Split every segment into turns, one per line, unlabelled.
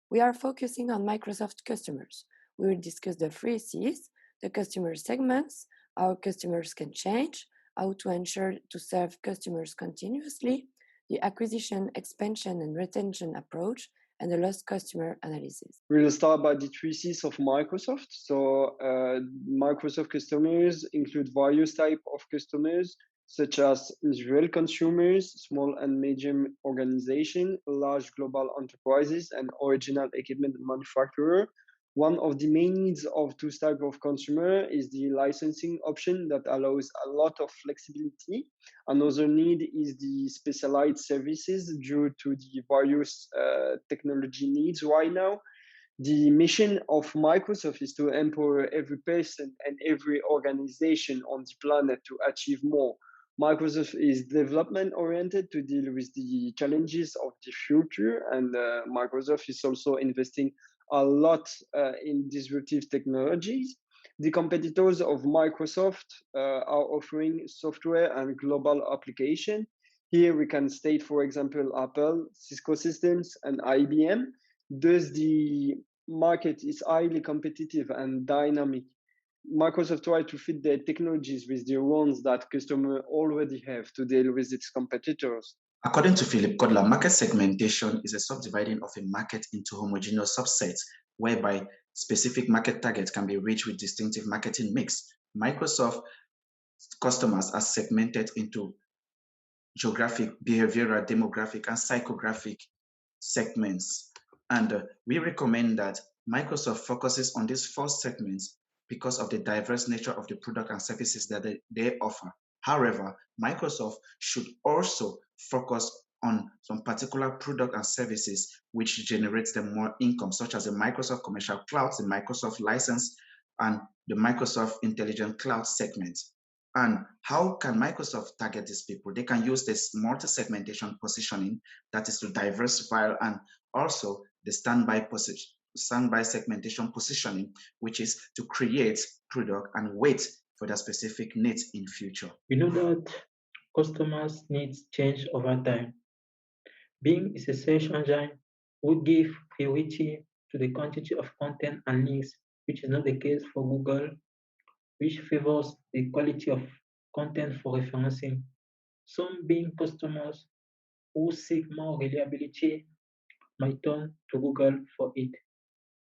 We are focusing on Microsoft customers. We will discuss the 3 Cs, the customer segments, how customers can change, how to ensure to serve customers continuously, the acquisition, expansion, and retention approach, and the lost customer analysis.
We'll start by the 3 Cs of Microsoft. So Microsoft customers include various types of customers, such as individual consumers, small and medium organizations, large global enterprises, and original equipment manufacturer. One of the main needs of those type of consumer is the licensing option that allows a lot of flexibility. Another need is the specialized services due to the various technology needs right now. The mission of Microsoft is to empower every person and every organization on the planet to achieve more. Microsoft is development oriented to deal with the challenges of the future, and Microsoft is also investing a lot in disruptive technologies. The competitors of Microsoft are offering software and global application. Here we can state, for example, Apple, Cisco Systems, and IBM. Thus, the market is highly competitive and dynamic. Microsoft try to fit their technologies with the ones that customers already have to deal with its competitors.
According to Philip Kotler, market segmentation is a subdividing of a market into homogeneous subsets, whereby specific market targets can be reached with distinctive marketing mix. Microsoft customers are segmented into geographic, behavioral, demographic, and psychographic segments. And we recommend that Microsoft focuses on these 4 segments because of the diverse nature of the product and services that they offer. However, Microsoft should also focus on some particular product and services which generates them more income, such as the Microsoft Commercial Cloud, the Microsoft License, and the Microsoft Intelligent Cloud segment. And how can Microsoft target these people? They can use this multi-segmentation positioning, that is to diversify, and also the standby segmentation positioning, which is to create product and wait for their specific needs in future.
We know that customers' needs change over time. Bing is a search engine would give priority to the quantity of content and links, which is not the case for Google, which favors the quality of content for referencing. Some Bing customers who seek more reliability might turn to Google for it.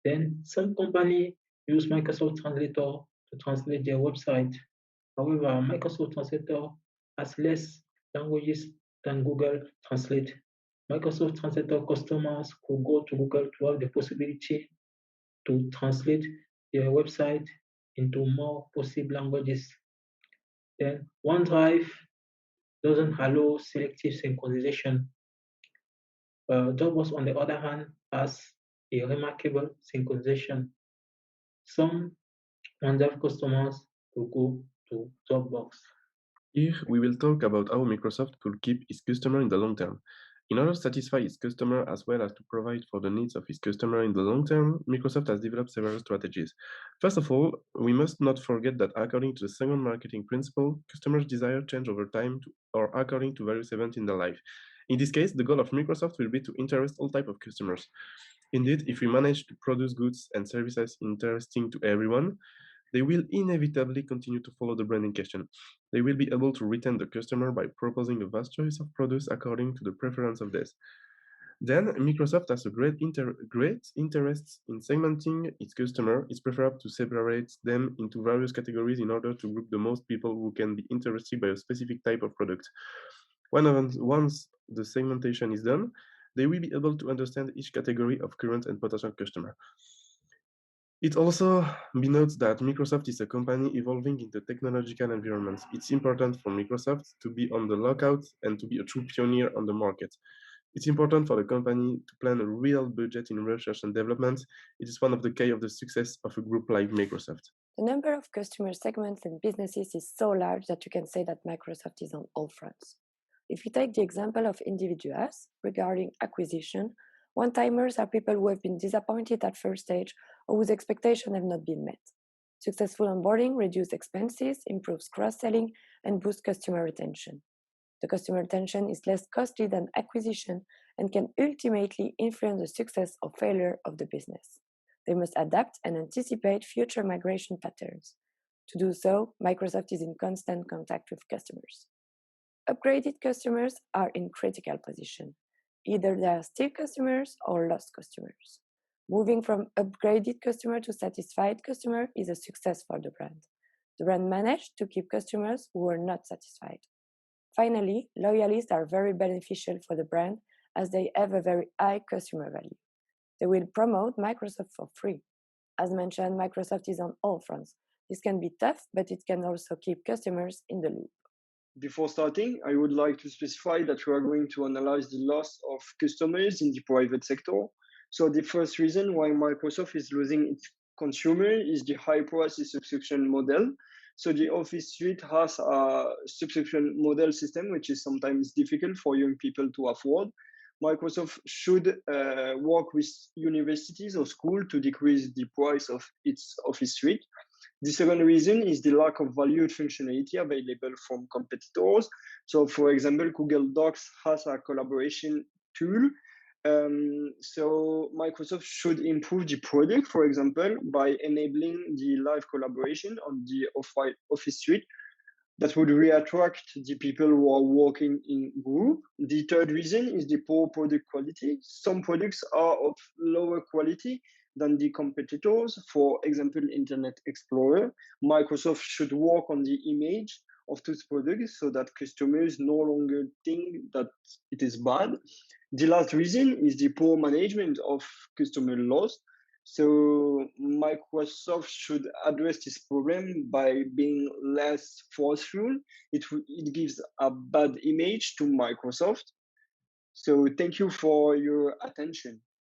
Then some companies use Microsoft Translator to translate their website. However, Microsoft Translator has less languages than Google Translate. Microsoft Translator customers could go to Google to have the possibility to translate their website into more possible languages. Then OneDrive doesn't allow selective synchronization. Dropbox, on the other hand, has a remarkable synchronization. Some OneDrive customers will go to Dropbox.
Here, we will talk about how Microsoft could keep its customer in the long term. In order to satisfy its customer as well as to provide for the needs of its customer in the long term, Microsoft has developed several strategies. First of all, we must not forget that according to the segment marketing principle, customers' desire change over time or according to various events in their life. In this case, the goal of Microsoft will be to interest all types of customers. Indeed, if we manage to produce goods and services interesting to everyone, they will inevitably continue to follow the brand in question. They will be able to retain the customer by proposing a vast choice of products according to the preference of this. Then, Microsoft has a great interest in segmenting its customer. It's preferable to separate them into various categories in order to group the most people who can be interested by a specific type of product. Once the segmentation is done, they will be able to understand each category of current and potential customer. It also be noted that Microsoft is a company evolving in the technological environment. It's important for Microsoft to be on the lookout and to be a true pioneer on the market. It's important for the company to plan a real budget in research and development. It is one of the key of the success of a group like Microsoft.
The number of customer segments and businesses is so large that you can say that Microsoft is on all fronts. If you take the example of individuals regarding acquisition, one-timers are people who have been disappointed at first stage or whose expectations have not been met. Successful onboarding reduces expenses, improves cross-selling, and boosts customer retention. The customer retention is less costly than acquisition and can ultimately influence the success or failure of the business. They must adapt and anticipate future migration patterns. To do so, Microsoft is in constant contact with customers. Upgraded customers are in critical position. Either they are still customers or lost customers. Moving from upgraded customer to satisfied customer is a success for the brand. The brand managed to keep customers who were not satisfied. Finally, loyalists are very beneficial for the brand as they have a very high customer value. They will promote Microsoft for free. As mentioned, Microsoft is on all fronts. This can be tough, but it can also keep customers in the loop.
Before starting, I would like to specify that we are going to analyze the loss of customers in the private sector. So the first reason why Microsoft is losing its consumer is the high price subscription model. So the Office Suite has a subscription model system, which is sometimes difficult for young people to afford. Microsoft should work with universities or schools to decrease the price of its Office Suite. The second reason is the lack of valued functionality available from competitors. So, for example, Google Docs has a collaboration tool. So Microsoft should improve the product, for example, by enabling the live collaboration on the Office Suite. That would reattract the people who are working in group. The third reason is the poor product quality. Some products are of lower quality than the competitors. For example, Internet Explorer. Microsoft should work on the image of those products so that customers no longer think that it is bad. The last reason is the poor management of customer loss. So Microsoft should address this problem by being less forceful. It gives a bad image to Microsoft. So thank you for your attention.